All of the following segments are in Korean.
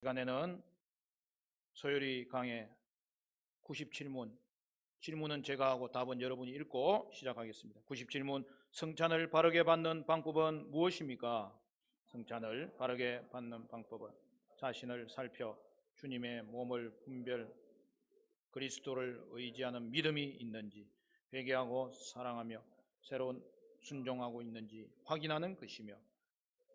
시간에는 소요리 강의 97문, 질문은 제가 하고 답은 여러분이 읽고 시작하겠습니다. 97문, 성찬을 바르게 받는 방법은 무엇입니까? 성찬을 바르게 받는 방법은 자신을 살펴 주님의 몸을 분별, 그리스도를 의지하는 믿음이 있는지, 회개하고 사랑하며 새로운 순종하고 있는지 확인하는 것이며,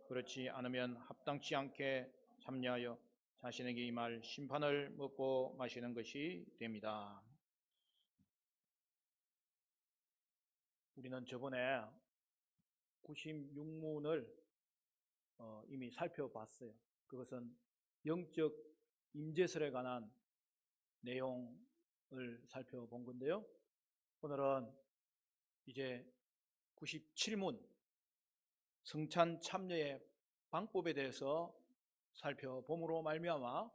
그렇지 않으면 합당치 않게 참여하여 자신에게 임할 심판을 먹고 마시는 것이 됩니다. 우리는 저번에 96문을 이미 살펴봤어요. 그것은 영적 임재설에 관한 내용을 살펴본 건데요. 오늘은 이제 97문 성찬 참여의 방법에 대해서 살펴봄으로 말미암아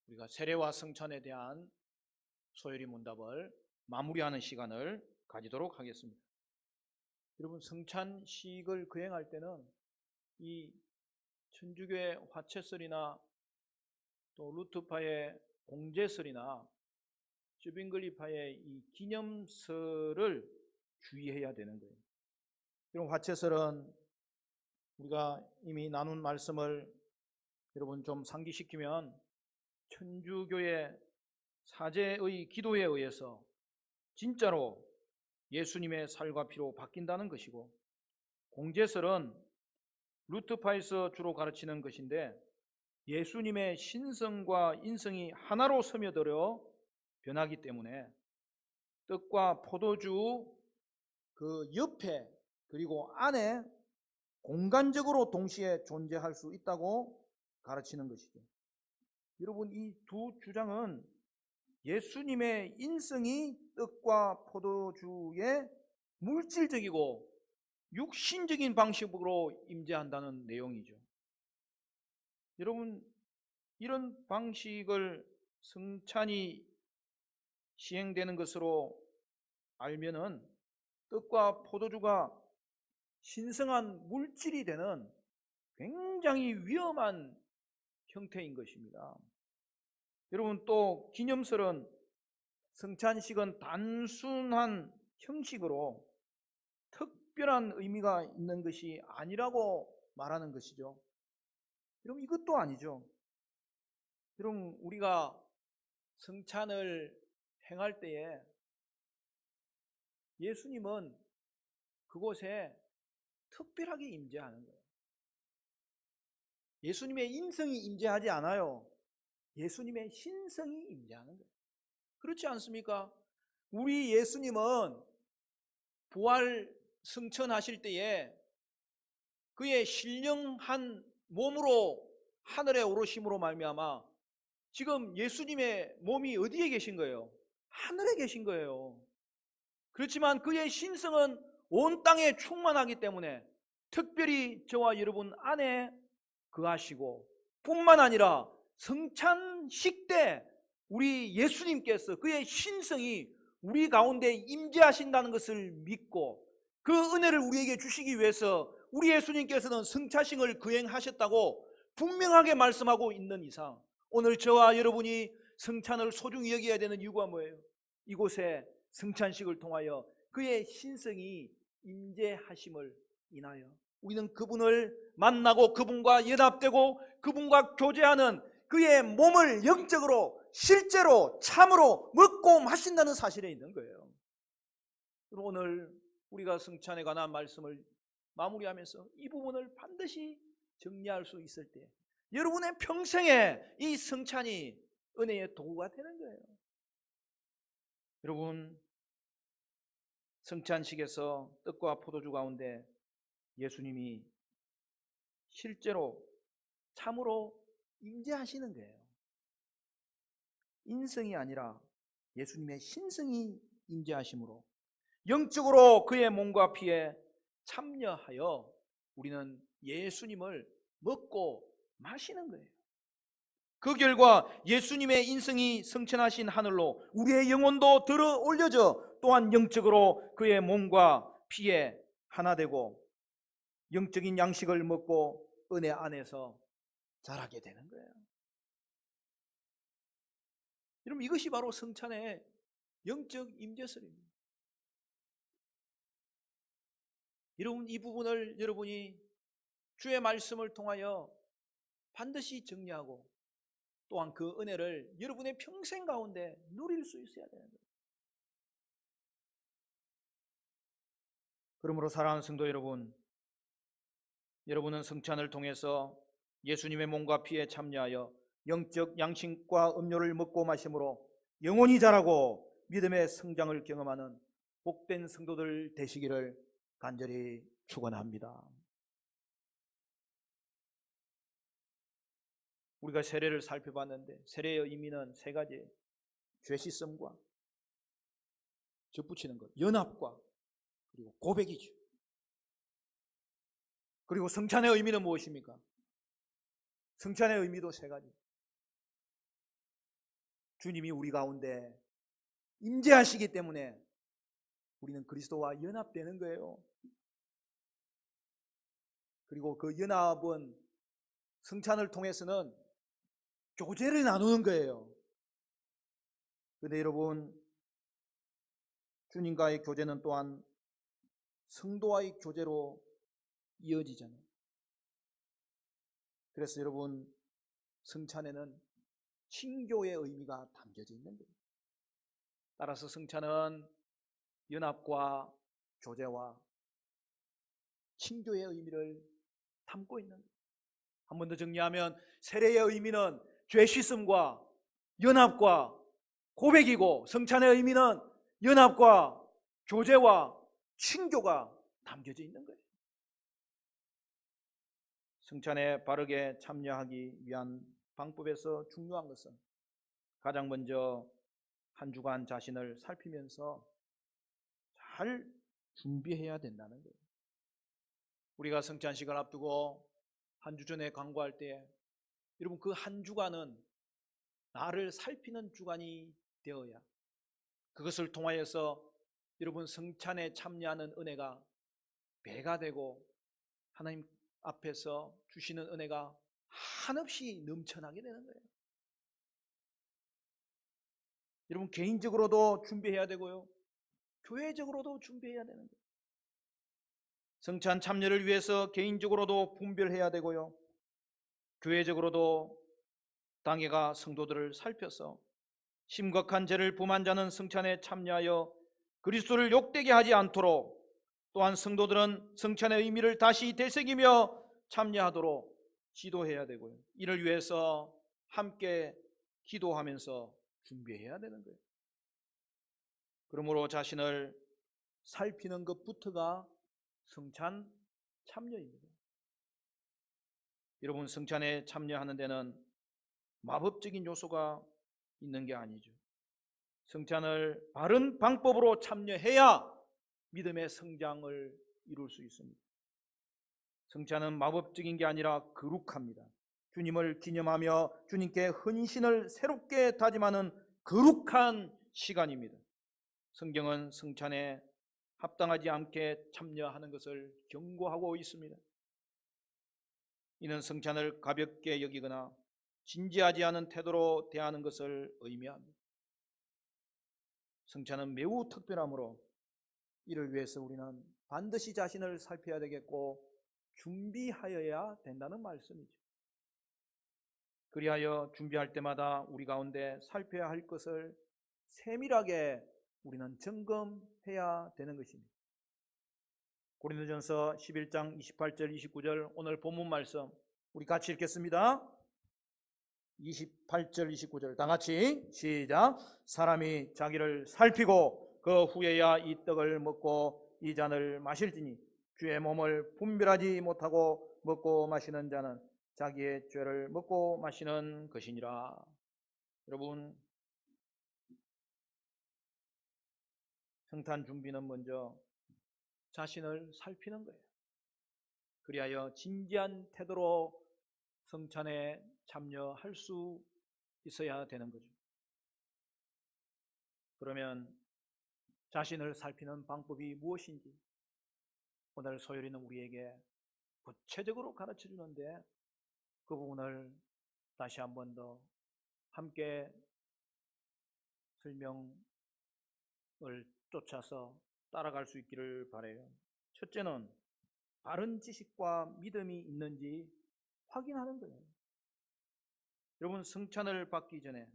우리가 세례와 성찬에 대한 소요리 문답을 마무리하는 시간을 가지도록 하겠습니다. 여러분, 성찬식을 거행할 때는 이 천주교의 화채설이나 또 루트파의 공제설이나 쯔빙글리파의 이 기념설을 주의해야 되는 거예요. 이런 화채설은 우리가 이미 나눈 말씀을 여러분 좀 상기시키면 천주교의 사제의 기도에 의해서 진짜로 예수님의 살과 피로 바뀐다는 것이고, 공제설은 루트파에서 주로 가르치는 것인데 예수님의 신성과 인성이 하나로 스며들어 변하기 때문에 떡과 포도주 그 옆에 그리고 안에 공간적으로 동시에 존재할 수 있다고 가르치는 것이죠. 여러분, 이 두 주장은 예수님의 인성이 떡과 포도주에 물질적이고 육신적인 방식으로 임재한다는 내용이죠. 여러분, 이런 방식을 성찬이 시행되는 것으로 알면은 떡과 포도주가 신성한 물질이 되는 굉장히 위험한 형태인 것입니다. 여러분, 또 기념설은 성찬식은 단순한 형식으로 특별한 의미가 있는 것이 아니라고 말하는 것이죠. 여러분, 이것도 아니죠. 여러분, 우리가 성찬을 행할 때에 예수님은 그곳에 특별하게 임재하는 거예요. 예수님의 인성이 임재하지 않아요. 예수님의 신성이 임재하는 거예요. 그렇지 않습니까? 우리 예수님은 부활 승천하실 때에 그의 신령한 몸으로 하늘에 오르심으로 말미암아 지금 예수님의 몸이 어디에 계신 거예요? 하늘에 계신 거예요. 그렇지만 그의 신성은 온 땅에 충만하기 때문에 특별히 저와 여러분 안에 거하시고, 뿐만 아니라 성찬식 때 우리 예수님께서 그의 신성이 우리 가운데 임재하신다는 것을 믿고 그 은혜를 우리에게 주시기 위해서 우리 예수님께서는 성찬식을 거행하셨다고 분명하게 말씀하고 있는 이상, 오늘 저와 여러분이 성찬을 소중히 여겨야 되는 이유가 뭐예요? 이곳에 성찬식을 통하여 그의 신성이 임재하심을 인하여 우리는 그분을 만나고 그분과 연합되고 그분과 교제하는 그의 몸을 영적으로 실제로 참으로 먹고 마신다는 사실에 있는 거예요. 오늘 우리가 성찬에 관한 말씀을 마무리하면서 이 부분을 반드시 정리할 수 있을 때 여러분의 평생에 이 성찬이 은혜의 도구가 되는 거예요. 여러분, 성찬식에서 떡과 포도주 가운데 예수님이 실제로 참으로 임재하시는 거예요. 인성이 아니라 예수님의 신성이 임재하심으로 영적으로 그의 몸과 피에 참여하여 우리는 예수님을 먹고 마시는 거예요. 그 결과 예수님의 인성이 성천하신 하늘로 우리의 영혼도 들어 올려져 또한 영적으로 그의 몸과 피에 하나 되고 영적인 양식을 먹고 은혜 안에서 자라게 되는 거예요. 여러분, 이것이 바로 성찬의 영적 임재설입니다. 여러분, 이 부분을 여러분이 주의 말씀을 통하여 반드시 정리하고 또한 그 은혜를 여러분의 평생 가운데 누릴 수 있어야 되는 거예요. 그러므로 사랑하는 성도 여러분, 여러분은 성찬을 통해서 예수님의 몸과 피에 참여하여 영적 양식과 음료를 먹고 마심으로 영원히 자라고 믿음의 성장을 경험하는 복된 성도들 되시기를 간절히 축원합니다. 우리가 세례를 살펴봤는데 세례의 의미는 세 가지: 죄 씻음과 젖붙이는 것, 연합과 그리고 고백이죠. 그리고 성찬의 의미는 무엇입니까? 성찬의 의미도 세 가지. 주님이 우리 가운데 임재하시기 때문에 우리는 그리스도와 연합되는 거예요. 그리고 그 연합은 성찬을 통해서는 교제를 나누는 거예요. 그런데 여러분, 주님과의 교제는 또한 성도와의 교제로 이어지잖아요. 그래서 여러분, 성찬에는 친교의 의미가 담겨져 있는 거예요. 따라서 성찬은 연합과 교제와 친교의 의미를 담고 있는 거예요. 한 번 더 정리하면 세례의 의미는 죄 씻음과 연합과 고백이고, 성찬의 의미는 연합과 교제와 친교가 담겨져 있는 거예요. 성찬에 바르게 참여하기 위한 방법에서 중요한 것은 가장 먼저 한 주간 자신을 살피면서 잘 준비해야 된다는 거예요. 우리가 성찬식을 앞두고 한 주 전에 강구할 때 여러분, 그 한 주간은 나를 살피는 주간이 되어야 그것을 통하여서 여러분 성찬에 참여하는 은혜가 배가 되고 하나님 앞에서 주시는 은혜가 한없이 넘쳐나게 되는 거예요. 여러분, 개인적으로도 준비해야 되고요, 교회적으로도 준비해야 되는 거예요. 성찬 참여를 위해서 개인적으로도 분별해야 되고요, 교회적으로도 당회가 성도들을 살펴서 심각한 죄를 범한 자는 성찬에 참여하여 그리스도를 욕되게 하지 않도록, 또한 성도들은 성찬의 의미를 다시 되새기며 참여하도록 지도해야 되고요, 이를 위해서 함께 기도하면서 준비해야 되는 거예요. 그러므로 자신을 살피는 것부터가 성찬 참여입니다. 여러분, 성찬에 참여하는 데는 마법적인 요소가 있는 게 아니죠. 성찬을 바른 방법으로 참여해야 믿음의 성장을 이룰 수 있습니다. 성찬은 마법적인 게 아니라 거룩합니다. 주님을 기념하며 주님께 헌신을 새롭게 다짐하는 거룩한 시간입니다. 성경은 성찬에 합당하지 않게 참여하는 것을 경고하고 있습니다. 이는 성찬을 가볍게 여기거나 진지하지 않은 태도로 대하는 것을 의미합니다. 성찬은 매우 특별하므로 이를 위해서 우리는 반드시 자신을 살펴야 되겠고 준비하여야 된다는 말씀이죠. 그리하여 준비할 때마다 우리 가운데 살펴야 할 것을 세밀하게 우리는 점검해야 되는 것입니다. 고린도전서 11장 28절 29절 오늘 본문 말씀 우리 같이 읽겠습니다. 28절 29절 다 같이 시작. 사람이 자기를 살피고 그 후에야 이 떡을 먹고 이 잔을 마실지니 주의 몸을 분별하지 못하고 먹고 마시는 자는 자기의 죄를 먹고 마시는 것이니라. 여러분, 성탄 준비는 먼저 자신을 살피는 거예요. 그리하여 진지한 태도로 성찬에 참여할 수 있어야 되는 거죠. 그러면 자신을 살피는 방법이 무엇인지 오늘 소율이는 우리에게 구체적으로 가르쳐 주는데 그 부분을 다시 한 번 더 함께 설명을 쫓아서 따라갈 수 있기를 바라요. 첫째는 바른 지식과 믿음이 있는지 확인하는 거예요. 여러분, 승찬을 받기 전에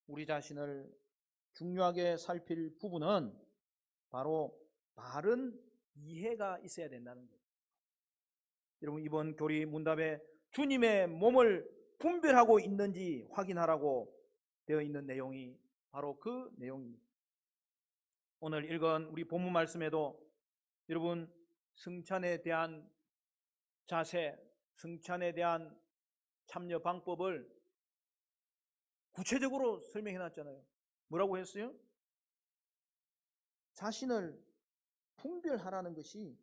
우리 자신을 중요하게 살필 부분은 바로 바른 이해가 있어야 된다는 거예요. 여러분, 이번 교리 문답에 주님의 몸을 분별하고 있는지 확인하라고 되어 있는 내용이 바로 그 내용입니다. 오늘 읽은 우리 본문 말씀에도 여러분, 승찬에 대한 자세, 승찬에 대한 참여 방법을 구체적으로 설명해 놨잖아요. 뭐라고 했어요? 자신을 분별하라는 것이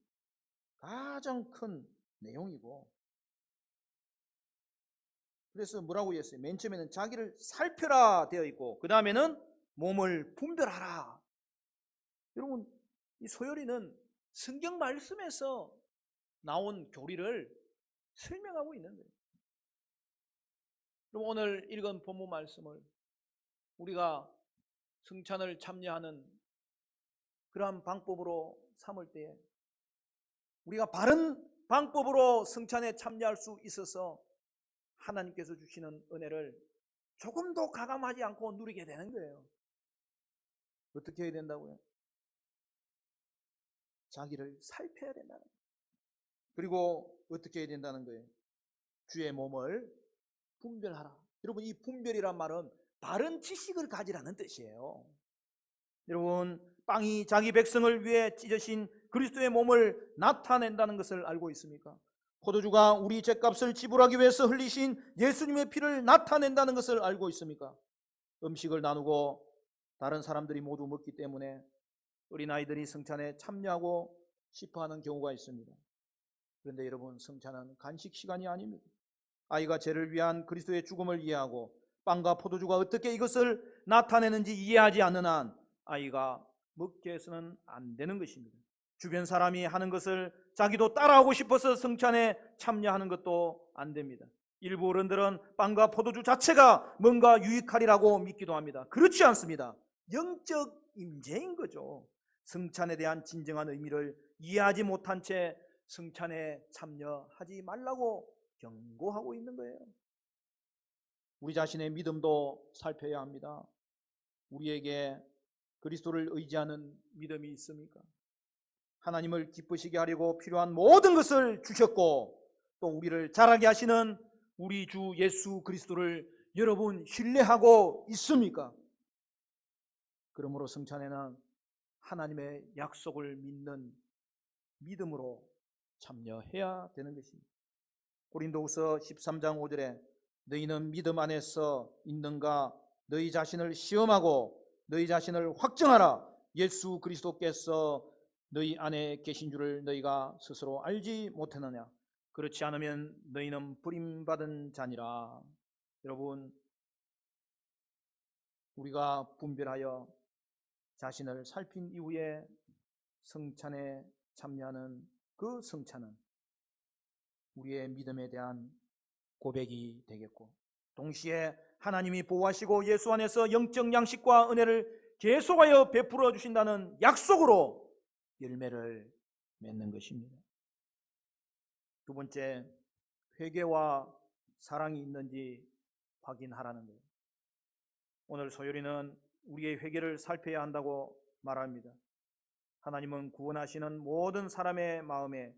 가장 큰 내용이고, 그래서 뭐라고 했어요? 맨 처음에는 자기를 살펴라 되어 있고, 그 다음에는 몸을 분별하라. 여러분, 이 소요리는 성경 말씀에서 나온 교리를 설명하고 있는 거예요. 그럼 오늘 읽은 본문 말씀을 우리가 승찬을 참여하는 그러한 방법으로 삼을 때에 우리가 바른 방법으로 승찬에 참여할 수 있어서 하나님께서 주시는 은혜를 조금도 가감하지 않고 누리게 되는 거예요. 어떻게 해야 된다고요? 자기를 살펴야 된다는 거예요. 그리고 어떻게 해야 된다는 거예요? 주의 몸을 분별하라. 여러분, 이 분별이란 말은 바른 지식을 가지라는 뜻이에요. 여러분, 빵이 자기 백성을 위해 찢어진 그리스도의 몸을 나타낸다는 것을 알고 있습니까? 포도주가 우리 죗값을 지불하기 위해서 흘리신 예수님의 피를 나타낸다는 것을 알고 있습니까? 음식을 나누고 다른 사람들이 모두 먹기 때문에 어린아이들이 성찬에 참여하고 싶어하는 경우가 있습니다. 그런데 여러분, 성찬은 간식 시간이 아닙니다. 아이가 죄를 위한 그리스도의 죽음을 이해하고 빵과 포도주가 어떻게 이것을 나타내는지 이해하지 않는 한 아이가 먹게 해서는 안 되는 것입니다. 주변 사람이 하는 것을 자기도 따라하고 싶어서 성찬에 참여하는 것도 안 됩니다. 일부 어른들은 빵과 포도주 자체가 뭔가 유익하리라고 믿기도 합니다. 그렇지 않습니다. 영적 임재인 거죠. 성찬에 대한 진정한 의미를 이해하지 못한 채 성찬에 참여하지 말라고 경고하고 있는 거예요. 우리 자신의 믿음도 살펴야 합니다. 우리에게 그리스도를 의지하는 믿음이 있습니까? 하나님을 기쁘시게 하려고 필요한 모든 것을 주셨고 또 우리를 자라게 하시는 우리 주 예수 그리스도를 여러분 신뢰하고 있습니까? 그러므로 성찬에는 하나님의 약속을 믿는 믿음으로 참여해야 되는 것입니다. 고린도후서 13장 5절에 너희는 믿음 안에서 있는가? 너희 자신을 시험하고 너희 자신을 확증하라. 예수 그리스도께서 너희 안에 계신 줄을 너희가 스스로 알지 못하느냐? 그렇지 않으면 너희는 버림받은 자니라. 여러분, 우리가 분별하여 자신을 살핀 이후에 성찬에 참여하는 그 성찬은 우리의 믿음에 대한 고백이 되겠고 동시에 하나님이 보호하시고 예수 안에서 영적 양식과 은혜를 계속하여 베풀어 주신다는 약속으로 열매를 맺는 것입니다. 두 번째, 회개와 사랑이 있는지 확인하라는 거예요. 오늘 소요리는 우리의 회개를 살펴야 한다고 말합니다. 하나님은 구원하시는 모든 사람의 마음에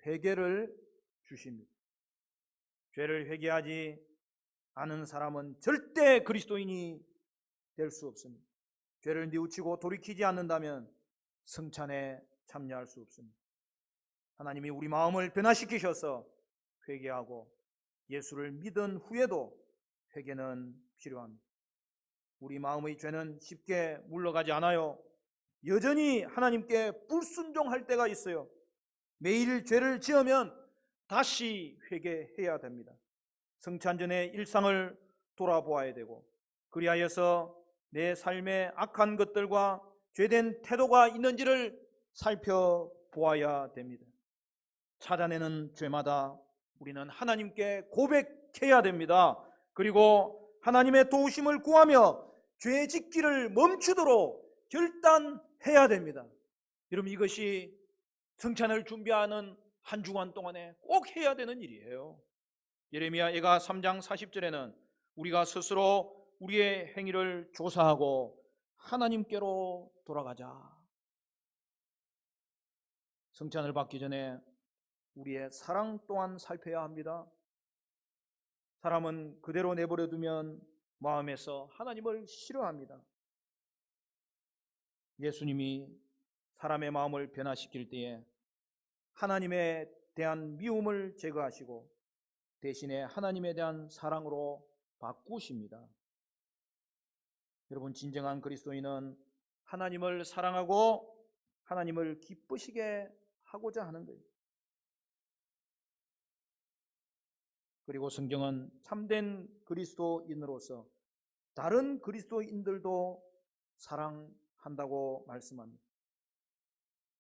회개를 주십니다. 죄를 회개하지 않은 사람은 절대 그리스도인이 될 수 없습니다. 죄를 뉘우치고 돌이키지 않는다면 성찬에 참여할 수 없습니다. 하나님이 우리 마음을 변화시키셔서 회개하고 예수를 믿은 후에도 회개는 필요합니다. 우리 마음의 죄는 쉽게 물러가지 않아요. 여전히 하나님께 불순종할 때가 있어요. 매일 죄를 지으면 다시 회개해야 됩니다. 성찬 전에 일상을 돌아보아야 되고 그리하여서 내 삶에 악한 것들과 죄된 태도가 있는지를 살펴보아야 됩니다. 찾아내는 죄마다 우리는 하나님께 고백해야 됩니다. 그리고 하나님의 도우심을 구하며 죄 짓기를 멈추도록 결단해야 됩니다. 여러분, 이것이 성찬을 준비하는 한 주간 동안에 꼭 해야 되는 일이에요. 예레미야가 3장 40절에는 우리가 스스로 우리의 행위를 조사하고 하나님께로 돌아가자. 성찬을 받기 전에 우리의 사랑 또한 살펴야 합니다. 사람은 그대로 내버려 두면 마음에서 하나님을 싫어합니다. 예수님이 사람의 마음을 변화시킬 때에 하나님에 대한 미움을 제거하시고 대신에 하나님에 대한 사랑으로 바꾸십니다. 여러분, 진정한 그리스도인은 하나님을 사랑하고 하나님을 기쁘시게 하고자 하는 거예요. 그리고 성경은 참된 그리스도인으로서 다른 그리스도인들도 사랑한다고 말씀합니다.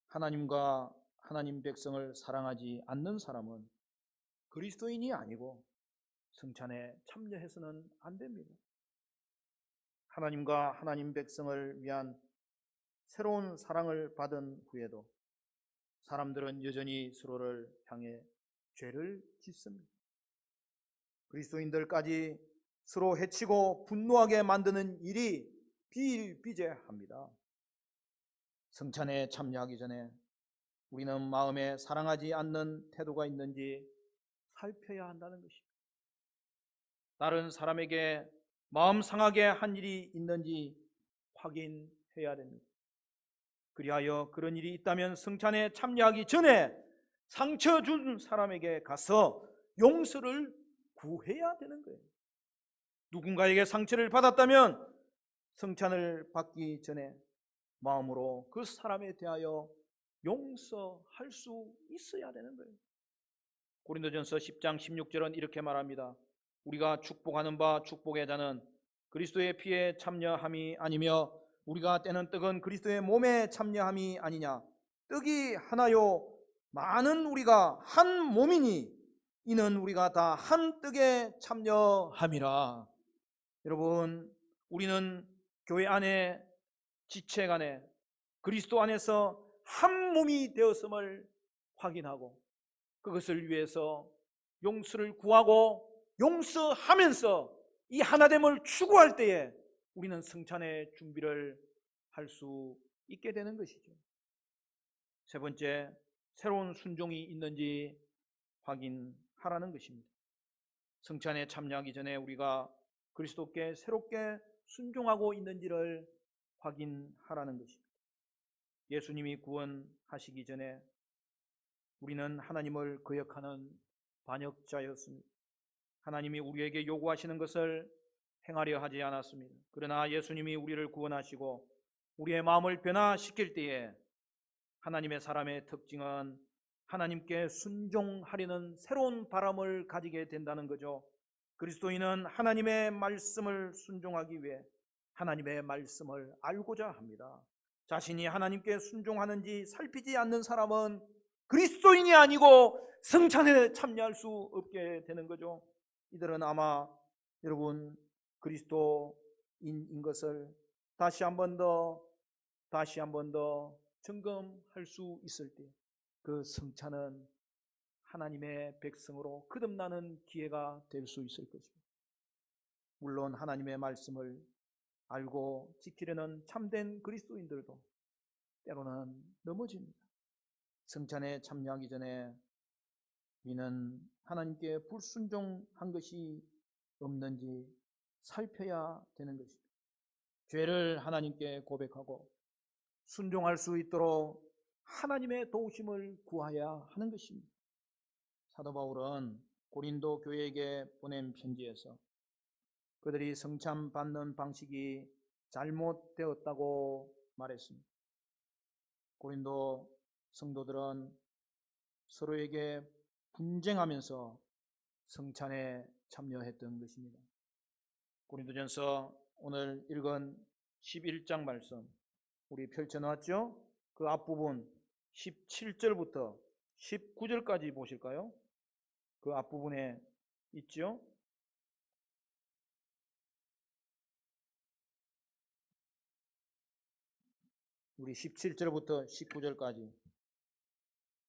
하나님과 하나님 백성을 사랑하지 않는 사람은 그리스도인이 아니고 성찬에 참여해서는 안 됩니다. 하나님과 하나님 백성을 위한 새로운 사랑을 받은 후에도 사람들은 여전히 서로를 향해 죄를 짓습니다. 그리스도인들까지 서로 해치고 분노하게 만드는 일이 비일비재합니다. 성찬에 참여하기 전에 우리는 마음에 사랑하지 않는 태도가 있는지 살펴야 한다는 것입니다. 다른 사람에게 마음 상하게 한 일이 있는지 확인해야 됩니다. 그리하여 그런 일이 있다면 성찬에 참여하기 전에 상처 준 사람에게 가서 용서를 구해야 되는 거예요. 누군가에게 상처를 받았다면 성찬을 받기 전에 마음으로 그 사람에 대하여 용서할 수 있어야 되는 거예요. 고린도전서 10장 16절은 이렇게 말합니다. 우리가 축복하는 바 축복의 자는 그리스도의 피에 참여함이 아니며 우리가 떼는 떡은 그리스도의 몸에 참여함이 아니냐. 떡이 하나요 많은 우리가 한 몸이니 이는 우리가 다 한 떡에 참여함이라. 여러분, 우리는 교회 안에 지체 간에 그리스도 안에서 한 몸이 되었음을 확인하고 그것을 위해서 용서를 구하고 용서하면서 이 하나됨을 추구할 때에 우리는 성찬의 준비를 할 수 있게 되는 것이죠. 세 번째, 새로운 순종이 있는지 확인하라는 것입니다. 성찬에 참여하기 전에 우리가 그리스도께 새롭게 순종하고 있는지를 확인하라는 것입니다. 예수님이 구원하시기 전에 우리는 하나님을 거역하는 반역자였습니다. 하나님이 우리에게 요구하시는 것을 행하려 하지 않았습니다. 그러나 예수님이 우리를 구원하시고 우리의 마음을 변화시킬 때에 하나님의 사람의 특징은 하나님께 순종하려는 새로운 바람을 가지게 된다는 거죠. 그리스도인은 하나님의 말씀을 순종하기 위해 하나님의 말씀을 알고자 합니다. 자신이 하나님께 순종하는지 살피지 않는 사람은 그리스도인이 아니고 성찬에 참여할 수 없게 되는 거죠. 이들은 아마 여러분 그리스도인인 것을 다시 한 번 더 점검할 수 있을 때 그 성찬은 하나님의 백성으로 거듭나는 기회가 될 수 있을 것입니다. 물론 하나님의 말씀을 알고 지키려는 참된 그리스도인들도 때로는 넘어집니다. 성찬에 참여하기 전에 우리는 하나님께 불순종한 것이 없는지 살펴야 되는 것입니다. 죄를 하나님께 고백하고 순종할 수 있도록 하나님의 도우심을 구하야 하는 것입니다. 사도 바울은 고린도 교회에게 보낸 편지에서 그들이 성찬 받는 방식이 잘못되었다고 말했습니다. 고린도 성도들은 서로에게 분쟁하면서 성찬에 참여했던 것입니다. 고린도전서 오늘 읽은 11장 말씀 우리 펼쳐놨죠? 그 앞부분 17절부터 19절까지 보실까요? 그 앞부분에 있죠? 우리 17절부터 19절까지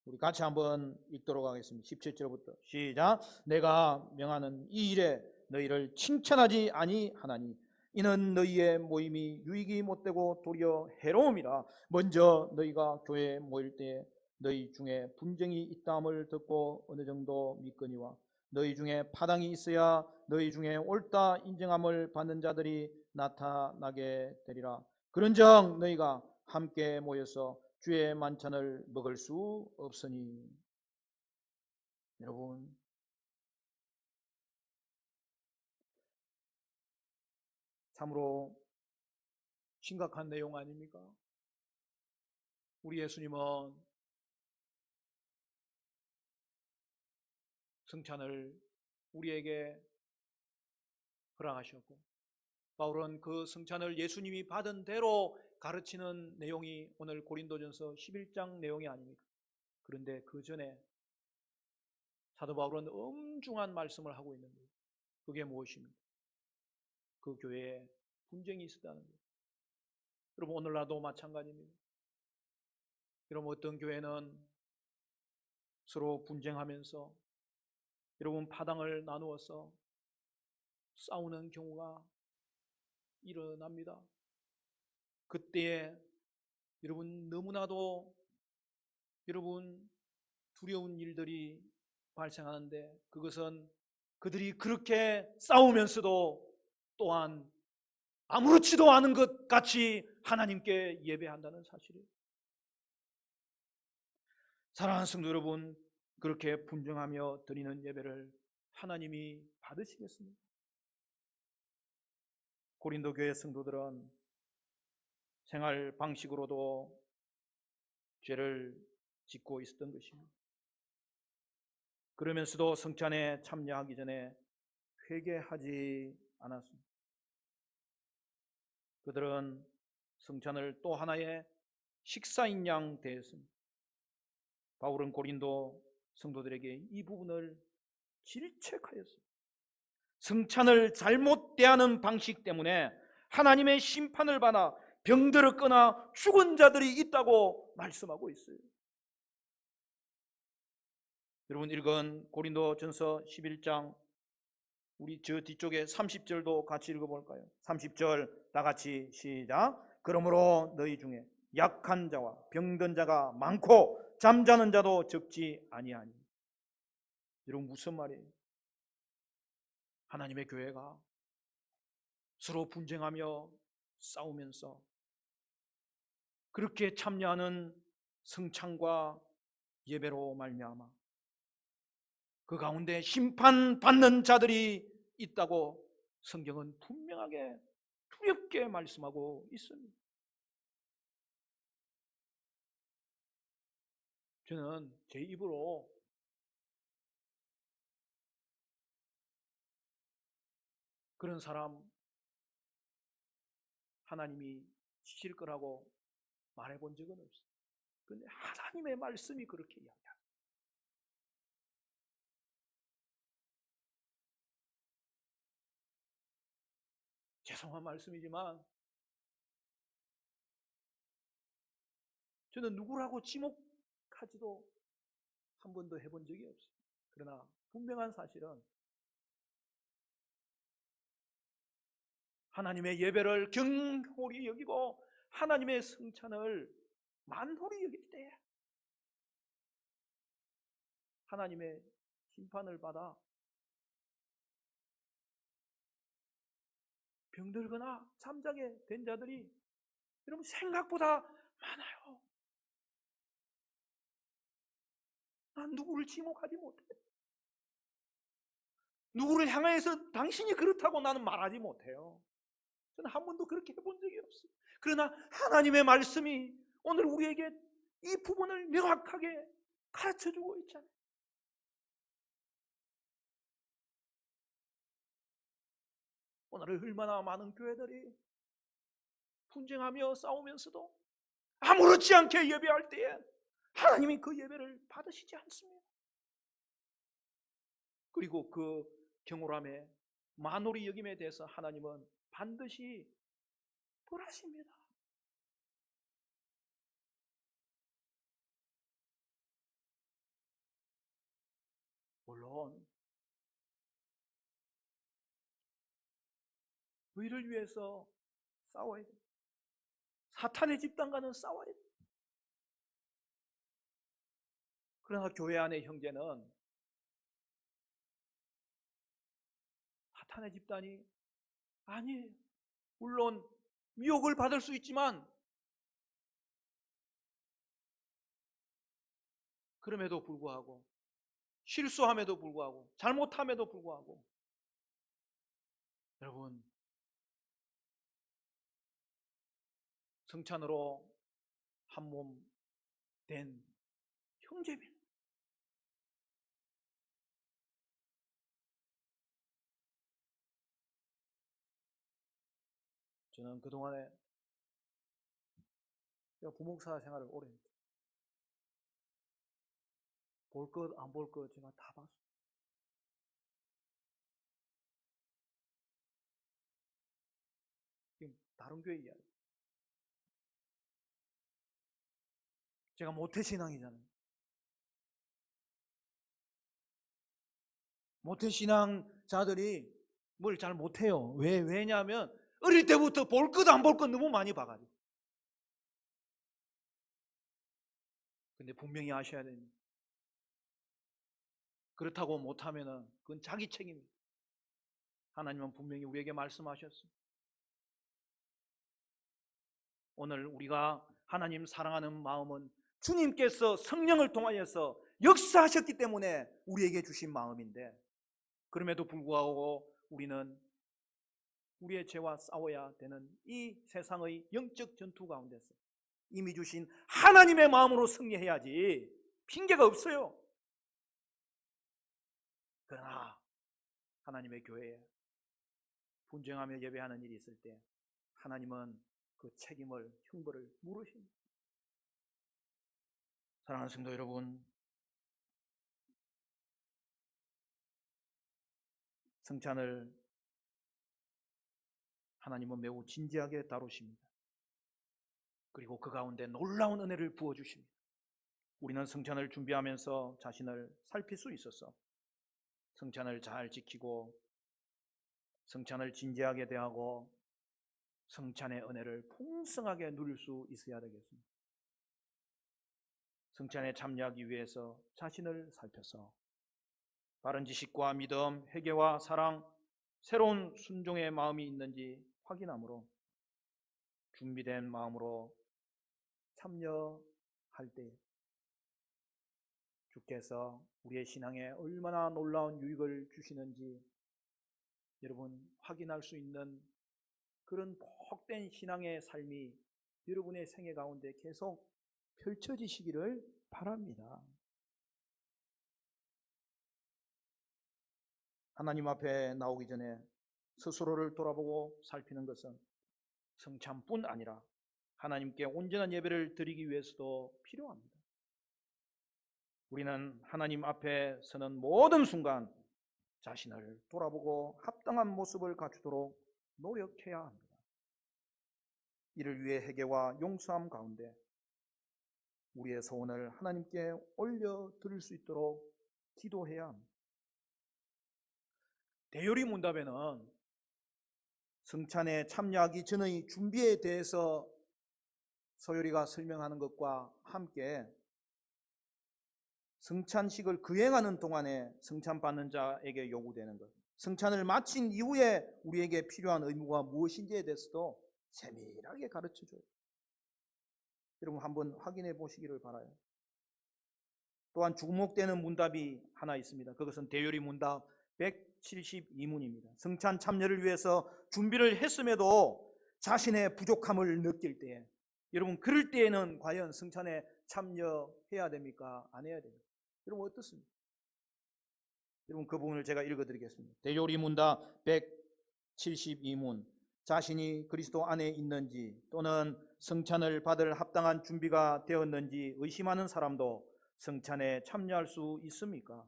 우리 같이 한번 읽도록 하겠습니다. 17절부터 시작. 내가 명하는 이 일에 너희를 칭찬하지 아니하나니 이는 너희의 모임이 유익이 못되고 도리어 해로움이라. 먼저 너희가 교회에 모일 때에 너희 중에 분쟁이 있다함을 듣고 어느 정도 믿거니와 너희 중에 파당이 있어야 너희 중에 옳다 인정함을 받는 자들이 나타나게 되리라. 그런즉 너희가 함께 모여서 주의 만찬을 먹을 수 없으니. 여러분, 참으로 심각한 내용 아닙니까? 우리 예수님은 성찬을 우리에게 허락하셨고, 바울은 그 성찬을 예수님이 받은 대로 가르치는 내용이 오늘 고린도전서 11장 내용이 아닙니까? 그런데 그 전에 사도 바울은 엄중한 말씀을 하고 있는 거예요. 그게 무엇입니까? 그 교회에 분쟁이 있었다는 거예요. 여러분, 오늘날도 마찬가지입니다. 여러분, 어떤 교회는 서로 분쟁하면서 여러분 파당을 나누어서 싸우는 경우가 일어납니다. 그때에 여러분 너무나도 여러분 두려운 일들이 발생하는데, 그것은 그들이 그렇게 싸우면서도 또한 아무렇지도 않은 것 같이 하나님께 예배한다는 사실이에요. 사랑하는 성도 여러분, 그렇게 분쟁하며 드리는 예배를 하나님이 받으시겠습니까? 고린도 교회 성도들은 생활 방식으로도 죄를 짓고 있었던 것입니다. 그러면서도 성찬에 참여하기 전에 회개하지 않았습니다. 그들은 성찬을 또 하나의 식사인 양 대했습니다. 바울은 고린도 성도들에게 이 부분을 질책하였습니다. 성찬을 잘못 대하는 방식 때문에 하나님의 심판을 받아 병들었거나 죽은 자들이 있다고 말씀하고 있어요. 여러분 읽은 고린도전서 11장 우리 저 뒤쪽에 30절도 같이 읽어볼까요? 30절 다 같이 시작. 그러므로 너희 중에 약한 자와 병든 자가 많고 잠자는 자도 적지 아니하니. 여러분 무슨 말이에요? 하나님의 교회가 서로 분쟁하며 싸우면서 그렇게 참여하는 성찬과 예배로 말미암아 그 가운데 심판받는 자들이 있다고 성경은 분명하게 두렵게 말씀하고 있습니다. 저는 제 입으로 그런 사람 하나님이 치실 거라고 말해본 적은 없어요. 그런데 하나님의 말씀이 그렇게 이야기합니다. 죄송한 말씀이지만 저는 누구라고 지목하지도 한 번도 해본 적이 없어요. 그러나 분명한 사실은 하나님의 예배를 경홀히 여기고 하나님의 성찬을 만홀히 여길 때 하나님의 심판을 받아 병들거나 잠자게 된 자들이 여러분 생각보다 많아요. 난 누구를 지목하지 못해. 누구를 향해서 당신이 그렇다고 나는 말하지 못해요. 저는 한 번도 그렇게 해본 적이 없어요. 그러나 하나님의 말씀이 오늘 우리에게 이 부분을 명확하게 가르쳐주고 있잖아요. 오늘 얼마나 많은 교회들이 분쟁하며 싸우면서도 아무렇지 않게 예배할 때에 하나님이 그 예배를 받으시지 않습니다. 그리고 그 경홀함에 만홀히 여김에 대해서 하나님은 반드시 벌하십니다. 여러분, 의를 위해서 싸워야 돼요. 사탄의 집단과는 싸워야 돼요. 그러나 교회 안의 형제는 사탄의 집단이 아니에요. 물론 미혹을 받을 수 있지만 그럼에도 불구하고, 실수함에도 불구하고, 잘못함에도 불구하고, 여러분, 성찬으로 한 몸 된 형제입니다. 저는 그동안에 제가 부목사 생활을 오래 했죠. 볼 것, 안 볼 것 제가 다 봤어요. 지금 다른 교회 이야기. 제가 모태신앙이잖아요. 모태신앙자들이 뭘 잘 못해요. 왜냐하면 어릴 때부터 볼 것, 안 볼 것 너무 많이 봐가지고. 근데 분명히 아셔야 됩니다. 그렇다고 못하면은 그건 자기 책임입니다. 하나님은 분명히 우리에게 말씀하셨습니다. 오늘 우리가 하나님 사랑하는 마음은 주님께서 성령을 통하여서 역사하셨기 때문에 우리에게 주신 마음인데, 그럼에도 불구하고 우리는 우리의 죄와 싸워야 되는 이 세상의 영적 전투 가운데서 이미 주신 하나님의 마음으로 승리해야지 핑계가 없어요. 그러나 하나님의 교회에 분쟁하며 예배하는 일이 있을 때 하나님은 그 책임을, 형벌을 물으십니다. 사랑하는 성도 여러분, 성찬을 하나님은 매우 진지하게 다루십니다. 그리고 그 가운데 놀라운 은혜를 부어주십니다. 우리는 성찬을 준비하면서 자신을 살필 수 있어서 성찬을 잘 지키고 성찬을 진지하게 대하고 성찬의 은혜를 풍성하게 누릴 수 있어야 되겠습니다. 성찬에 참여하기 위해서 자신을 살펴서 바른 지식과 믿음, 회개와 사랑, 새로운 순종의 마음이 있는지 확인함으로 준비된 마음으로 참여할 때 주께서 우리의 신앙에 얼마나 놀라운 유익을 주시는지 여러분 확인할 수 있는 그런 복된 신앙의 삶이 여러분의 생애 가운데 계속 펼쳐지시기를 바랍니다. 하나님 앞에 나오기 전에 스스로를 돌아보고 살피는 것은 성찬뿐 아니라 하나님께 온전한 예배를 드리기 위해서도 필요합니다. 우리는 하나님 앞에 서는 모든 순간 자신을 돌아보고 합당한 모습을 갖추도록 노력해야 합니다. 이를 위해 회개와 용서함 가운데 우리의 소원을 하나님께 올려드릴 수 있도록 기도해야 합니다. 대요리 문답에는 성찬에 참여하기 전의 준비에 대해서 소요리가 설명하는 것과 함께 성찬식을 거행하는 동안에 성찬받는 자에게 요구되는 것, 성찬을 마친 이후에 우리에게 필요한 의무가 무엇인지에 대해서도 세밀하게 가르쳐줘요. 여러분 한번 확인해 보시기를 바라요. 또한 주목되는 문답이 하나 있습니다. 그것은 대요리 문답 172문입니다. 성찬 참여를 위해서 준비를 했음에도 자신의 부족함을 느낄 때에, 여러분 그럴 때에는 과연 성찬에 참여해야 됩니까? 안 해야 됩니까? 여러분 어떻습니까? 여러분 그 부분을 제가 읽어드리겠습니다. 대요리 문답 172문. 자신이 그리스도 안에 있는지 또는 성찬을 받을 합당한 준비가 되었는지 의심하는 사람도 성찬에 참여할 수 있습니까?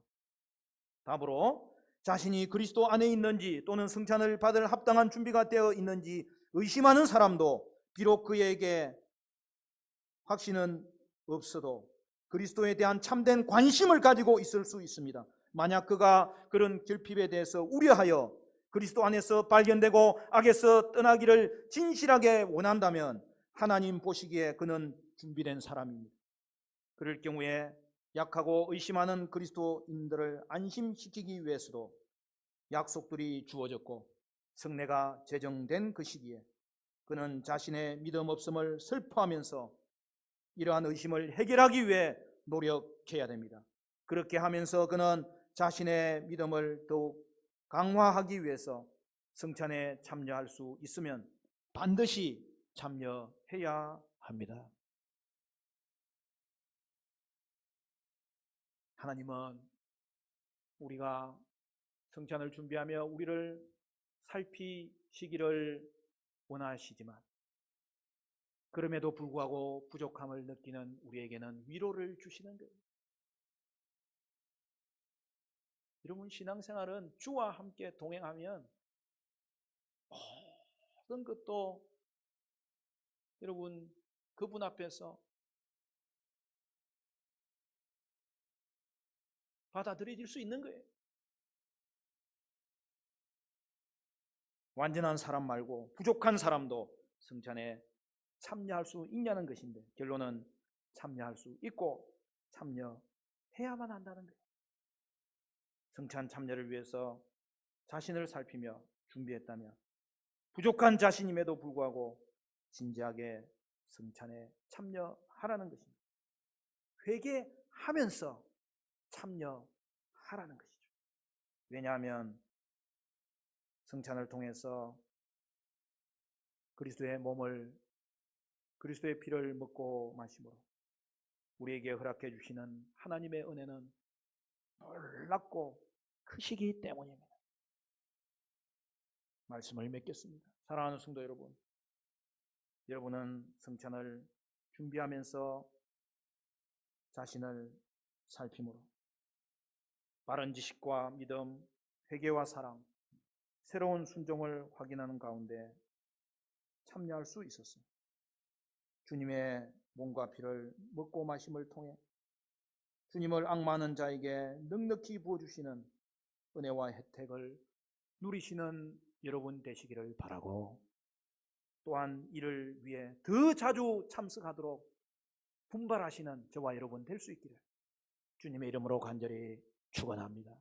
답으로 자신이 그리스도 안에 있는지 또는 성찬을 받을 합당한 준비가 되어 있는지 의심하는 사람도 비록 그에게 확신은 없어도 그리스도에 대한 참된 관심을 가지고 있을 수 있습니다. 만약 그가 그런 결핍에 대해서 우려하여 그리스도 안에서 발견되고 악에서 떠나기를 진실하게 원한다면 하나님 보시기에 그는 준비된 사람입니다. 그럴 경우에 약하고 의심하는 그리스도인들을 안심시키기 위해서도 약속들이 주어졌고 성례가 제정된 그 시기에 그는 자신의 믿음 없음을 슬퍼하면서 이러한 의심을 해결하기 위해 노력해야 됩니다. 그렇게 하면서 그는 자신의 믿음을 더욱 강화하기 위해서 성찬에 참여할 수 있으면 반드시 참여해야 합니다. 하나님은 우리가 성찬을 준비하며 우리를 살피시기를 원하시지만 그럼에도 불구하고 부족함을 느끼는 우리에게는 위로를 주시는 거예요. 여러분, 신앙생활은 주와 함께 동행하면 모든 것도 여러분 그분 앞에서 받아들여질 수 있는 거예요. 완전한 사람 말고 부족한 사람도 성찬에 참여할 수 있냐는 것인데 결론은 참여할 수 있고 참여해야만 한다는 거예요. 성찬 참여를 위해서 자신을 살피며 준비했다면 부족한 자신임에도 불구하고 진지하게 성찬에 참여하라는 것입니다. 회개하면서 참여하라는 것이죠. 왜냐하면 성찬을 통해서 그리스도의 몸을 그리스도의 피를 먹고 마심으로 우리에게 허락해 주시는 하나님의 은혜는 놀랍고 크시기 때문입니다. 말씀을 맺겠습니다. 사랑하는 성도 여러분, 여러분은 성찬을 준비하면서 자신을 살핌으로 바른 지식과 믿음, 회개와 사랑, 새로운 순종을 확인하는 가운데 참여할 수 있었습니다. 주님의 몸과 피를 먹고 마심을 통해 주님을 앙마하는 자에게 넉넉히 부어주시는 은혜와 혜택을 누리시는 여러분 되시기를 바라고 또한 이를 위해 더 자주 참석하도록 분발하시는 저와 여러분 될 수 있기를 주님의 이름으로 간절히 축원합니다.